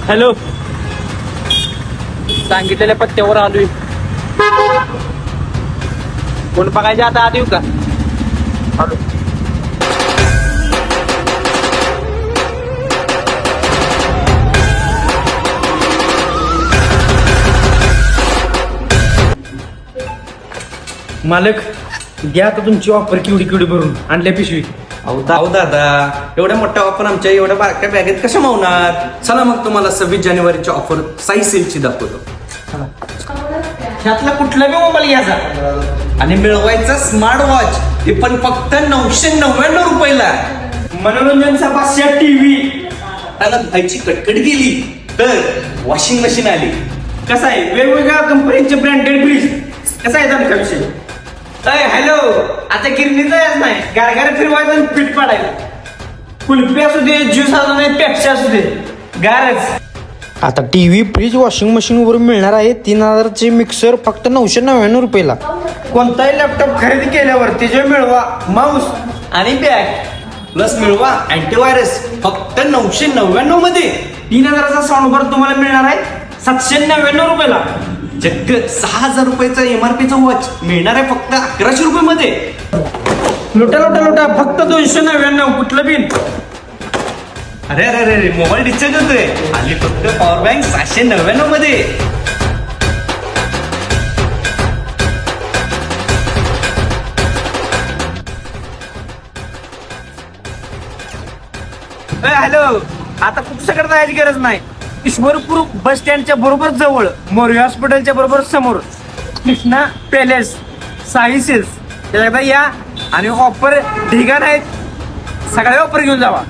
Hello, सांगितलेल्या पत्त्यावर आलोय. कोण बघायचे आता आत येऊ का? आलो. मालक, घ्या आता तुमची ऑफर केवढी केवढी भरून आणल्या पिशवी. अहो दादा, एवढ्या मोठ्या ऑफर आमच्या एवढ्या बारक्या बॅगेत कशा मावणार? चला मग तुम्हाला 26 जानेवारीची ऑफर साई सेलची दाखवतो. ह्यातला कुठला बी मोबाईल घ्यायचा आणि मिळवायचा स्मार्ट वॉच, ते पण फक्त 999 रुपयाला. मनोरंजनचा 500 टीव्ही. त्याला भाईची कटकट गेली तर वॉशिंग मशीन आली. कसा आहे, वेगवेगळ्या कंपनीचे ब्रँडेड फ्रीज. कसा आहे तुमचा विषय? हॅलो, आता गिरणी जायच नाही, गारगार फिरवायचं आणि पीठ पाडायचं. कुल्फी असू दे, ज्यूस असू दे, पेप्सी असू दे, गारच. आता टीव्ही, फ्रीज, वॉशिंग मशीन वर मिळणार आहे 3000चे मिक्सर फक्त 999 रुपयाला. कोणताही लॅपटॉप खरेदी केल्यावर त्याचे मिळवा माऊस आणि बॅग प्लस मिळवा अँटीव्हायरस फक्त 999 मध्ये. 3000चा साऊंड बार तुम्हाला मिळणार आहे 799 रुपयाला. चक्क 6000 रुपयाचा MRP चा वॉच मिळणार आहे फक्त 1100 रुपये मध्ये. लुटा लुटा लुटा, फक्त 299. कुठलं बिन? अरे अरे अरे, मोबाईल डिस्चार्ज होतोय. आली फक्त पॉवर बँक 799 मध्ये. हॅलो, आता कुठच्याकडे जायची गरज नाही. ईश्वरपूर बस स्टँडच्या बरोबर जवळ, मोरी हॉस्पिटलच्या बरोबर समोर कृष्णा पॅलेस साई सेल्स. त्याच्याकडे या आणि ऑफर ढिगाण आहेत. सगळ्या ऑफर घेऊन जावा.